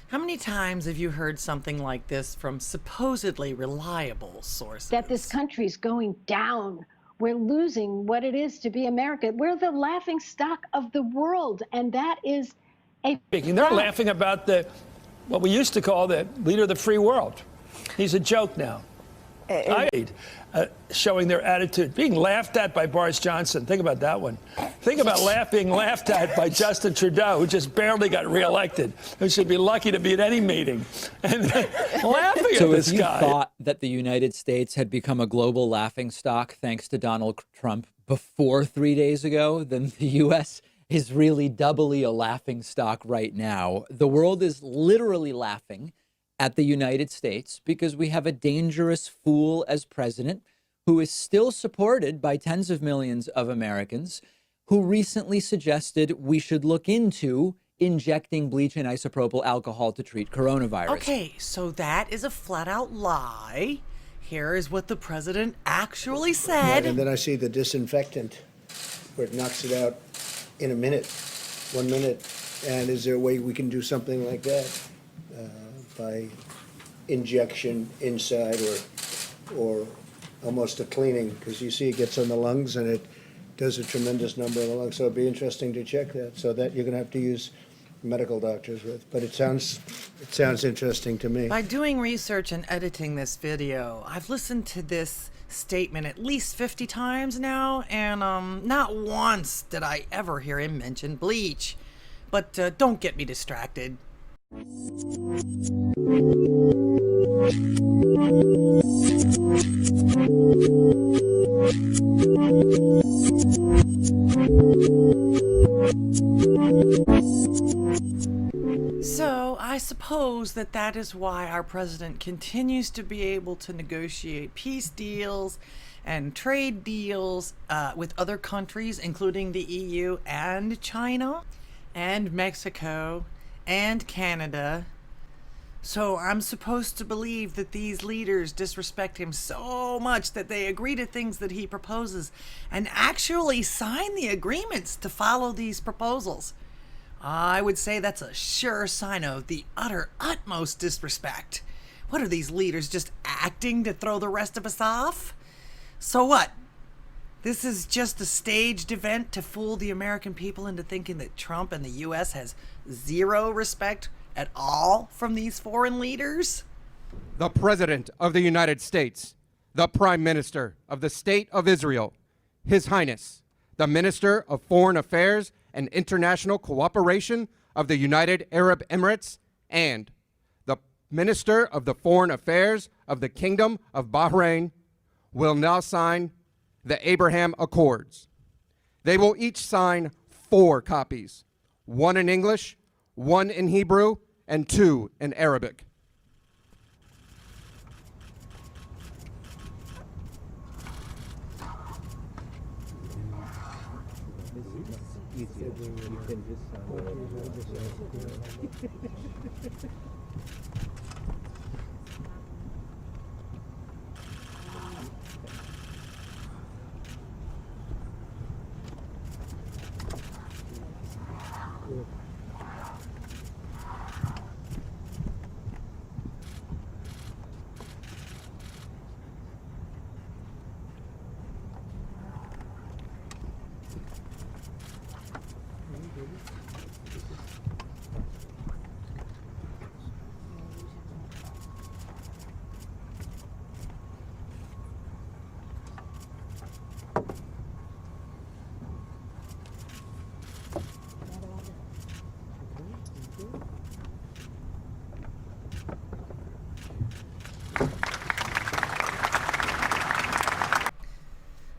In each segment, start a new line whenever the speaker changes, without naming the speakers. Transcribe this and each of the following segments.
How many times have you heard something like this from supposedly reliable sources?
That this country's going down. We're losing what it is to be America. We're the laughing stock of the world, and that is a
They're
fact.
laughing about what we used to call the leader of the free world. He's a joke now. Showing their attitude, being laughed at by Boris Johnson. Think about that one. Think about being laughed at by Justin Trudeau, who just barely got reelected, who should be lucky to be at any meeting, and laughing at
So
this
if you
guy.
thought that the United States had become a global laughingstock thanks to Donald Trump before 3 days ago, then the U.S. is really doubly a laughingstock right now. The world is literally laughing at the United States because we have a dangerous fool as president who is still supported by tens of millions of Americans, who recently suggested we should look into injecting bleach and isopropyl alcohol to treat coronavirus.
Okay, so that is a flat out lie. Here is what the president actually said.
And then I see the disinfectant where it knocks it out in a minute, 1 minute. And is there a way we can do something like that by injection inside or almost a cleaning? Because you see it gets on the lungs and it does a tremendous number of the lungs. So it'd be interesting to check that. So that you're going to have to use medical doctors with. But it sounds interesting to me.
By doing research and editing this video, I've listened to this statement at least 50 times now, and not once did I ever hear him mention bleach. But don't get me distracted. So I suppose that is why our president continues to be able to negotiate peace deals and trade deals with other countries, including the EU and China and Mexico and Canada. So I'm supposed to believe that these leaders disrespect him so much that they agree to things that he proposes and actually sign the agreements to follow these proposals. I would say that's a sure sign of the utmost disrespect. What are these leaders, just acting to throw the rest of us off? So what? This is just a staged event to fool the American people into thinking that Trump and the U.S. has zero respect at all from these foreign leaders?
The President of the United States, the Prime Minister of the State of Israel, His Highness, the Minister of Foreign Affairs and International Cooperation of the United Arab Emirates, and the Minister of the Foreign Affairs of the Kingdom of Bahrain will now sign the Abraham Accords. They will each sign 4 copies, 1 in English, 1 in Hebrew, and 2 in Arabic.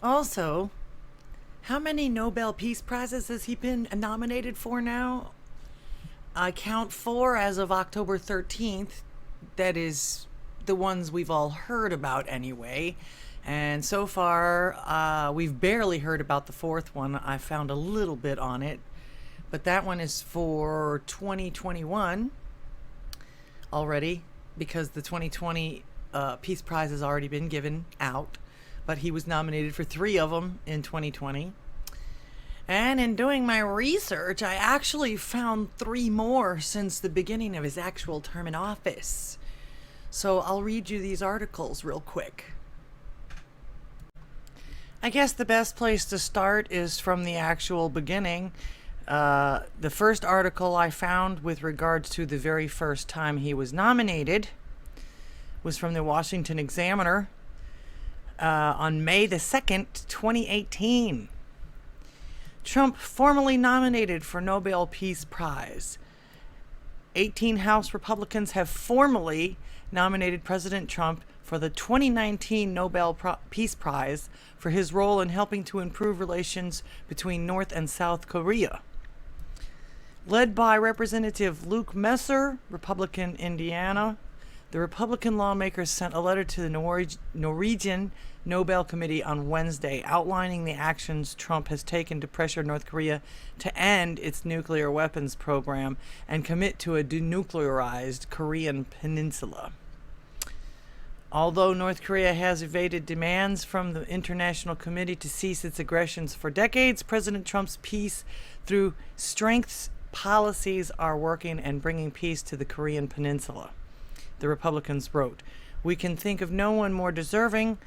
Also, how many Nobel Peace Prizes has he been nominated for now? I count 4 as of October 13th. That is the ones we've all heard about anyway. And so far, we've barely heard about the 4th one. I found a little bit on it. But that one is for 2021 already, because the 2020 Peace Prize has already been given out. But he was nominated for 3 of them in 2020. And in doing my research, I actually found 3 more since the beginning of his actual term in office. So I'll read you these articles real quick. I guess the best place to start is from the actual beginning. The first article I found with regards to the very first time he was nominated was from the Washington Examiner on May the 2nd, 2018. Trump formally nominated for Nobel Peace Prize. 18 House Republicans have formally nominated President Trump for the 2019 Nobel Peace Prize for his role in helping to improve relations between North and South Korea. Led by Representative Luke Messer, Republican Indiana, the Republican lawmakers sent a letter to the Norwegian Nobel Committee on Wednesday outlining the actions Trump has taken to pressure North Korea to end its nuclear weapons program and commit to a denuclearized Korean peninsula. Although North Korea has evaded demands from the International Committee to cease its aggressions for decades, President Trump's peace through strengths policies are working and bringing peace to the Korean peninsula. The Republicans wrote, "We can think of no one more deserving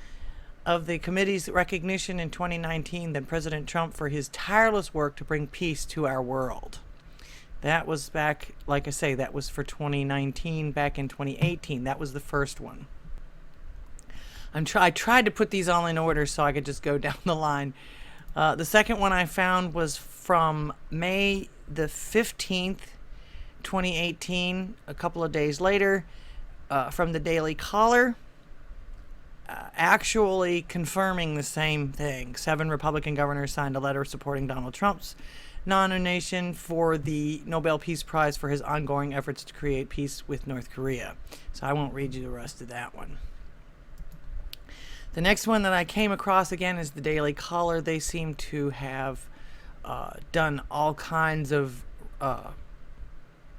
of the committee's recognition in 2019 than President Trump for his tireless work to bring peace to our world." That was back, like I say, that was for 2019. Back in 2018, that was the first one. I tried to put these all in order so I could just go down the line. The second one I found was from May the 15th, 2018, a couple of days later, from the Daily Caller, actually confirming the same thing. 7 Republican governors signed a letter supporting Donald Trump's nomination for the Nobel Peace Prize for his ongoing efforts to create peace with North Korea. So I won't read you the rest of that one. The next one that I came across again is the Daily Caller. They seem to have done all kinds of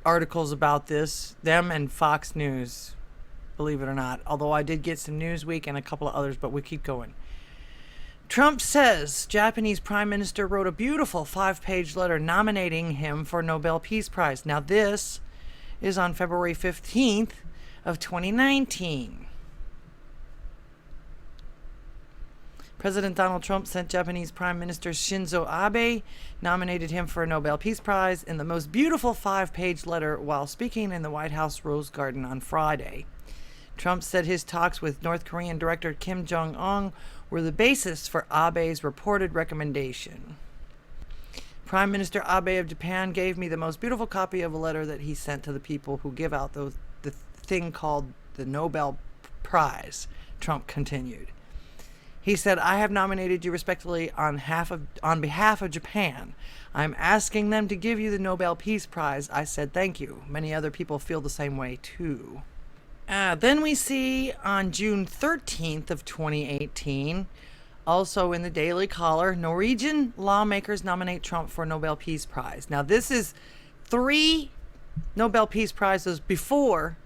articles about this, them and Fox News, believe it or not. Although I did get some Newsweek and a couple of others, but we keep going. Trump says Japanese Prime Minister wrote a beautiful 5-page letter nominating him for Nobel Peace Prize. Now this is on February 15th of 2019. President Donald Trump sent Japanese Prime Minister Shinzo Abe, nominated him for a Nobel Peace Prize in the most beautiful 5-page letter while speaking in the White House Rose Garden on Friday. Trump said his talks with North Korean director Kim Jong-un were the basis for Abe's reported recommendation. Prime Minister Abe of Japan gave me the most beautiful copy of a letter that he sent to the people who give out the thing called the Nobel Prize, Trump continued. He said, "I have nominated you respectfully on behalf of Japan. I'm asking them to give you the Nobel Peace Prize." I said, "Thank you." Many other people feel the same way, too. Then we see on June 13th of 2018, also in the Daily Caller, Norwegian lawmakers nominate Trump for Nobel Peace Prize. Now, this is 3 Nobel Peace Prizes before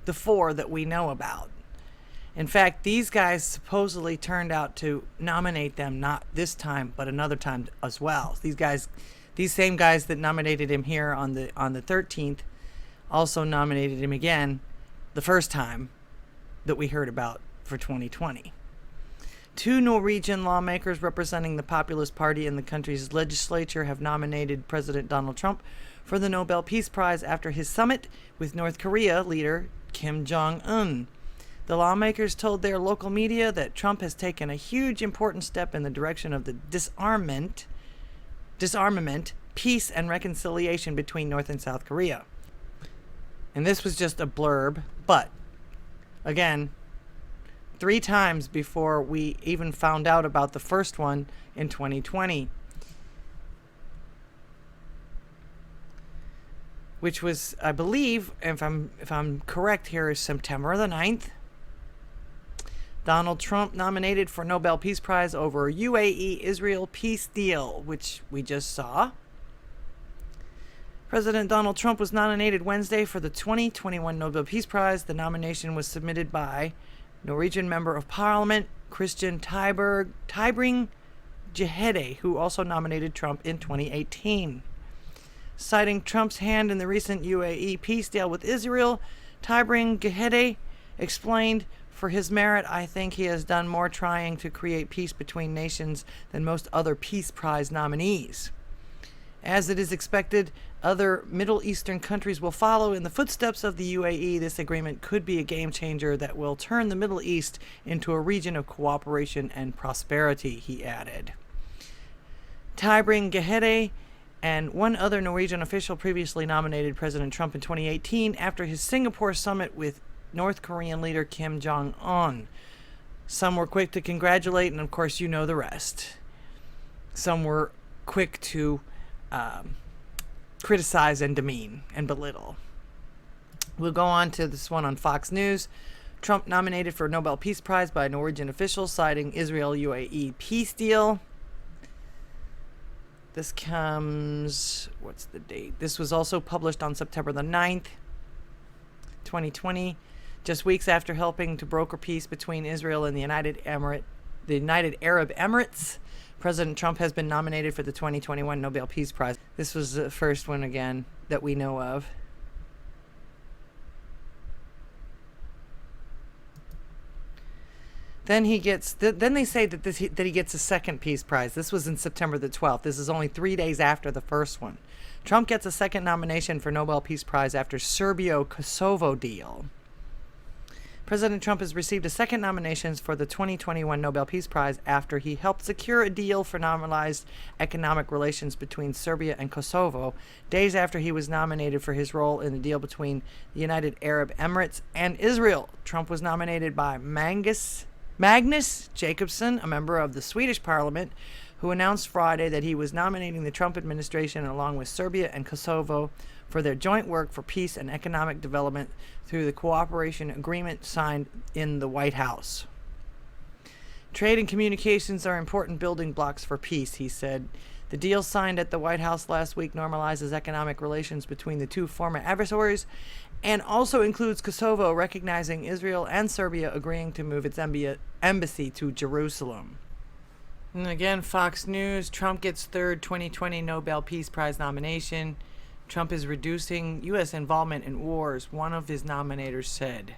the 4 that we know about. In fact, these guys supposedly turned out to nominate them not this time, but another time as well. These same guys that nominated him here on the 13th, also nominated him again the first time that we heard about for 2020. 2 Norwegian lawmakers representing the Populist Party in the country's legislature have nominated President Donald Trump for the Nobel Peace Prize after his summit with North Korea leader Kim Jong-un. The lawmakers told their local media that Trump has taken a huge important step in the direction of the disarmament, peace, and reconciliation between North and South Korea. And this was just a blurb, but again, 3 times before we even found out about the first one in 2020, which was, I believe, if I'm correct here, is September the 9th. Donald Trump nominated for Nobel Peace Prize over UAE-Israel peace deal, which we just saw. President Donald Trump was nominated Wednesday for the 2021 Nobel Peace Prize. The nomination was submitted by Norwegian Member of Parliament Christian Tybring-Gjedde Gehede, who also nominated Trump in 2018. Citing Trump's hand in the recent UAE peace deal with Israel, Tabring Gehede explained, "For his merit, I think he has done more trying to create peace between nations than most other Peace Prize nominees. As it is expected, other Middle Eastern countries will follow in the footsteps of the UAE. This agreement could be a game changer that will turn the Middle East into a region of cooperation and prosperity," he added. Tabring Gehede and one other Norwegian official previously nominated President Trump in 2018 after his Singapore summit with North Korean leader Kim Jong-un. Some were quick to congratulate, and of course you know the rest. Some were quick to criticize and demean and belittle. We'll go on to this one on Fox News. Trump nominated for Nobel Peace Prize by Norwegian officials citing Israel-UAE peace deal. This comes, what's the date? This was also published on September the 9th, 2020, just weeks after helping to broker peace between Israel and the United Arab Emirates. President Trump has been nominated for the 2021 Nobel Peace Prize. This was the first one, again, that we know of. Then he gets. Then they say that he gets a second Peace Prize. This was in September the 12th. This is only 3 days after the first one. Trump gets a second nomination for Nobel Peace Prize after Serbia-Kosovo deal. President Trump has received a second nomination for the 2021 Nobel Peace Prize after he helped secure a deal for normalized economic relations between Serbia and Kosovo, days after he was nominated for his role in the deal between the United Arab Emirates and Israel. Trump was nominated by Magnus Jacobson, a member of the Swedish parliament, who announced Friday that he was nominating the Trump administration along with Serbia and Kosovo for their joint work for peace and economic development through the cooperation agreement signed in the White House. Trade and communications are important building blocks for peace, he said. The deal signed at the White House last week normalizes economic relations between the two former adversaries and also includes Kosovo recognizing Israel and Serbia agreeing to move its embassy to Jerusalem. And again, Fox News, Trump gets third 2020 Nobel Peace Prize nomination. Trump is reducing U.S. involvement in wars, one of his nominators said.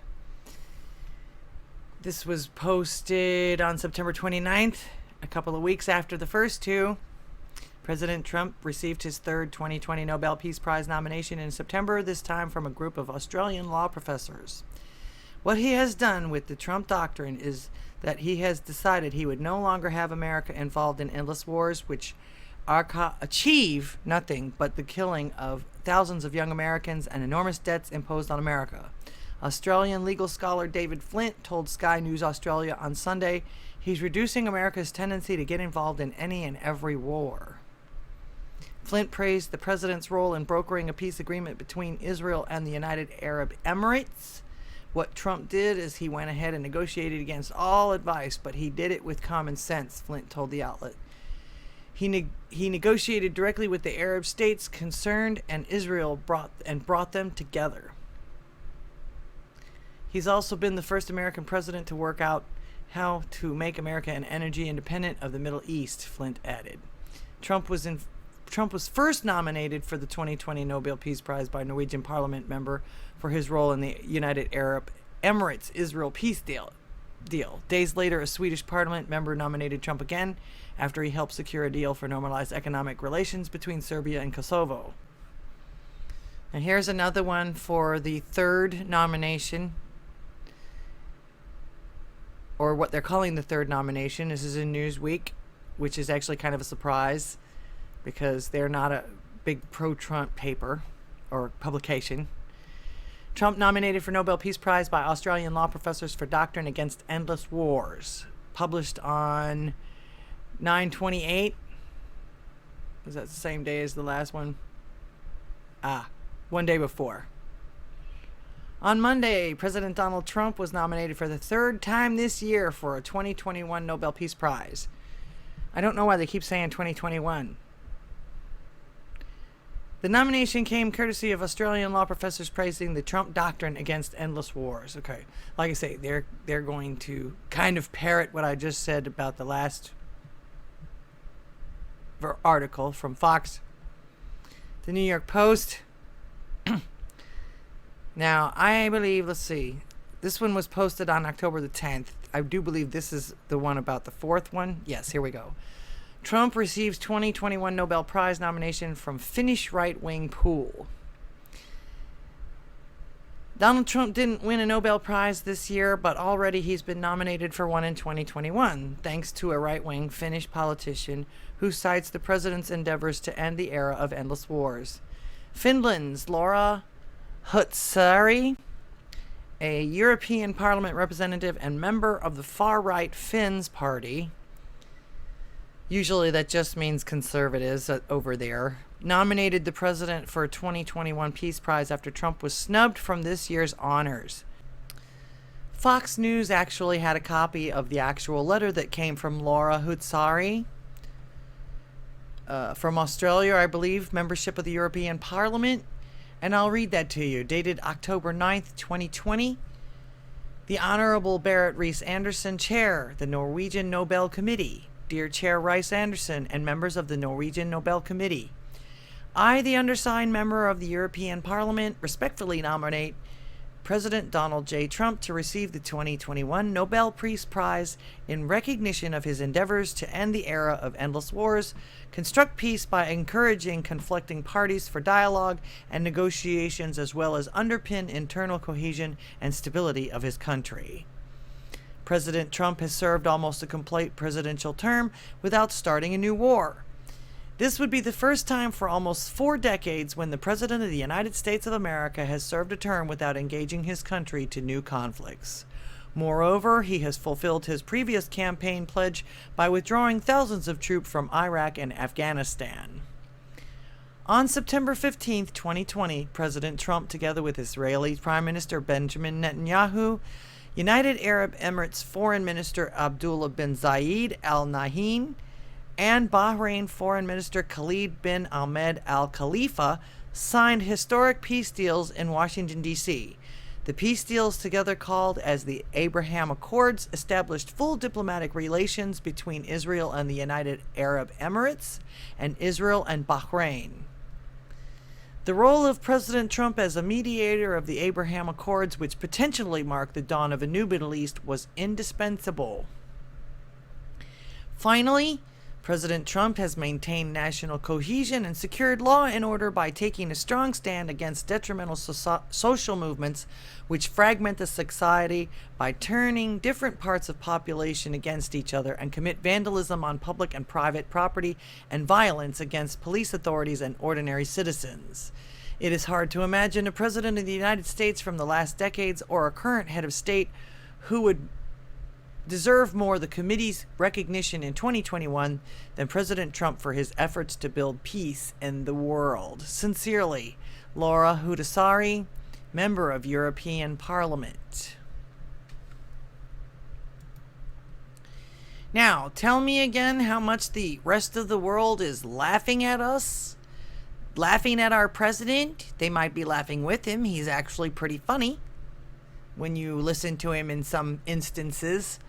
This was posted on September 29th, a couple of weeks after the first two. President Trump received his third 2020 Nobel Peace Prize nomination in September, this time from a group of Australian law professors. What he has done with the Trump doctrine is that he has decided he would no longer have America involved in endless wars, which achieve nothing but the killing of thousands of young Americans and enormous debts imposed on America. Australian legal scholar David Flint told Sky News Australia on Sunday he's reducing America's tendency to get involved in any and every war. Flint praised the president's role in brokering a peace agreement between Israel and the United Arab Emirates. What Trump did is he went ahead and negotiated against all advice, but he did it with common sense, Flint told the outlet. He negotiated directly with the Arab states concerned, and Israel brought them together. He's also been the first American president to work out how to make America an energy independent of the Middle East, Flint added. Trump was first nominated for the 2020 Nobel Peace Prize by Norwegian parliament member for his role in the United Arab Emirates Israel peace deal. Days later, a Swedish parliament member nominated Trump again after he helped secure a deal for normalized economic relations between Serbia and Kosovo. And here's another one for the third nomination, or what they're calling the third nomination. This is in Newsweek, which is actually kind of a surprise because they're not a big pro-Trump paper or publication. Trump nominated for Nobel Peace Prize by Australian law professors for Doctrine Against Endless Wars. Published on 9/28. Was that the same day as the last one? One day before. On Monday, President Donald Trump was nominated for the third time this year for a 2021 Nobel Peace Prize. I don't know why they keep saying 2021. The nomination came courtesy of Australian law professors praising the Trump doctrine against endless wars. Okay, like I say, they're going to kind of parrot what I just said about the last article from Fox, the New York Post. Now, I believe, let's see, this one was posted on October the 10th. I do believe this is the one about the fourth one. Yes, here we go. Trump receives 2021 Nobel Prize nomination from Finnish right-wing pool. Donald Trump didn't win a Nobel Prize this year, but already he's been nominated for one in 2021, thanks to a right-wing Finnish politician who cites the president's endeavors to end the era of endless wars. Finland's Laura Huhtasaari, a European Parliament representative and member of the far-right Finns Party, usually that just means conservatives over there, nominated the president for a 2021 Peace Prize after Trump was snubbed from this year's honors. Fox News actually had a copy of the actual letter that came from Laura Huhtasaari from Australia, I believe, membership of the European Parliament, and I'll read that to you. Dated October 9th, 2020. The Honorable Berit Reiss-Andersen, Chair, the Norwegian Nobel Committee. Dear Chair Reiss-Andersen and members of the Norwegian Nobel Committee, I, the undersigned member of the European Parliament, respectfully nominate President Donald J. Trump to receive the 2021 Nobel Peace Prize in recognition of his endeavors to end the era of endless wars, construct peace by encouraging conflicting parties for dialogue and negotiations, as well as underpin internal cohesion and stability of his country. President Trump has served almost a complete presidential term without starting a new war. This would be the first time for almost 4 decades when the President of the United States of America has served a term without engaging his country to new conflicts. Moreover, he has fulfilled his previous campaign pledge by withdrawing thousands of troops from Iraq and Afghanistan. On September 15, 2020, President Trump, together with Israeli Prime Minister Benjamin Netanyahu, United Arab Emirates Foreign Minister Abdullah bin Zayed Al Nahyan, and Bahrain Foreign Minister Khalid bin Ahmed Al Khalifa signed historic peace deals in Washington, D.C. The peace deals, together called as the Abraham Accords, established full diplomatic relations between Israel and the United Arab Emirates and Israel and Bahrain. The role of President Trump as a mediator of the Abraham Accords, which potentially marked the dawn of a new Middle East, was indispensable. Finally, President Trump has maintained national cohesion and secured law and order by taking a strong stand against detrimental social movements which fragment the society by turning different parts of population against each other and commit vandalism on public and private property and violence against police authorities and ordinary citizens. It is hard to imagine a president of the United States from the last decades or a current head of state who would deserve more the committee's recognition in 2021 than President Trump for his efforts to build peace in the world. Sincerely, Laura Huhtasaari, member of European Parliament. Now, tell me again how much the rest of the world is laughing at us, laughing at our president. They might be laughing with him. He's actually pretty funny when you listen to him in some instances.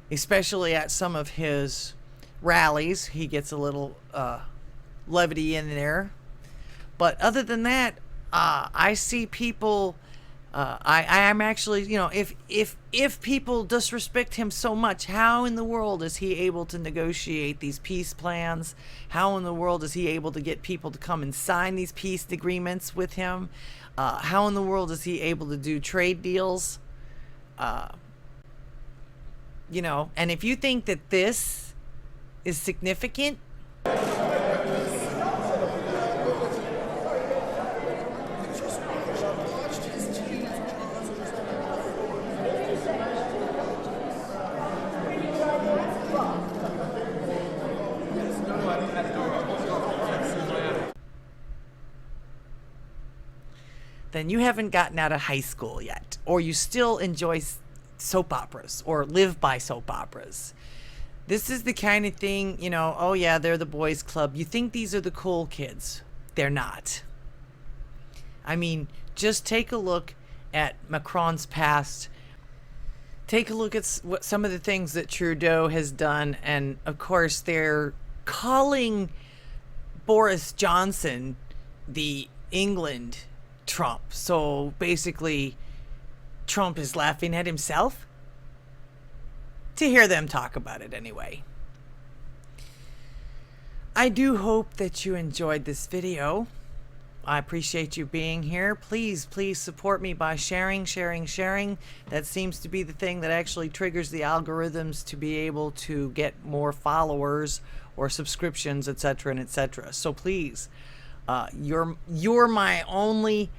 Especially at some of his rallies, he gets a little levity in there. But other than that, I see people. I am actually, if people disrespect him so much, how in the world is he able to negotiate these peace plans? How in the world is he able to get people to come and sign these peace agreements with him? How in the world is he able to do trade deals? And if you think that this is significant, then you haven't gotten out of high school yet, or you still enjoy soap operas or live by soap operas. This is the kind of thing, oh yeah, they're the boys club. You think these are the cool kids. They're not. I mean, just take a look at Macron's past. Take a look at what some of the things that Trudeau has done. And of course, they're calling Boris Johnson the England Trump. So basically, Trump is laughing at himself? To hear them talk about it anyway. I do hope that you enjoyed this video. I appreciate you being here. Please support me by sharing. That seems to be the thing that actually triggers the algorithms to be able to get more followers or subscriptions, etc. and etc. So please, you're my only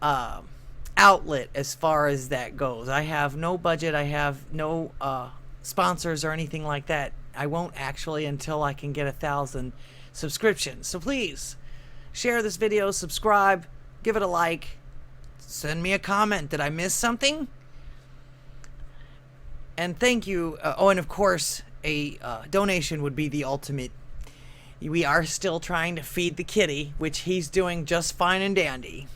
outlet as far as that goes. I have no budget. I have no sponsors or anything like that. I won't actually until I can get 1,000 subscriptions. So please, share this video, subscribe, give it a like, send me a comment. Did I miss something? And thank you. Oh, and of course, a donation would be the ultimate. We are still trying to feed the kitty, which he's doing just fine and dandy.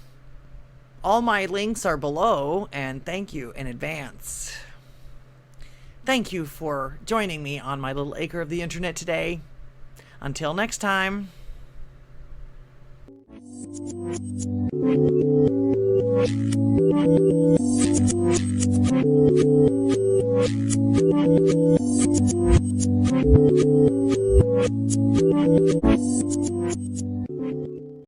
All my links are below, and thank you in advance. Thank you for joining me on my little acre of the internet today. Until next time.
Thank you.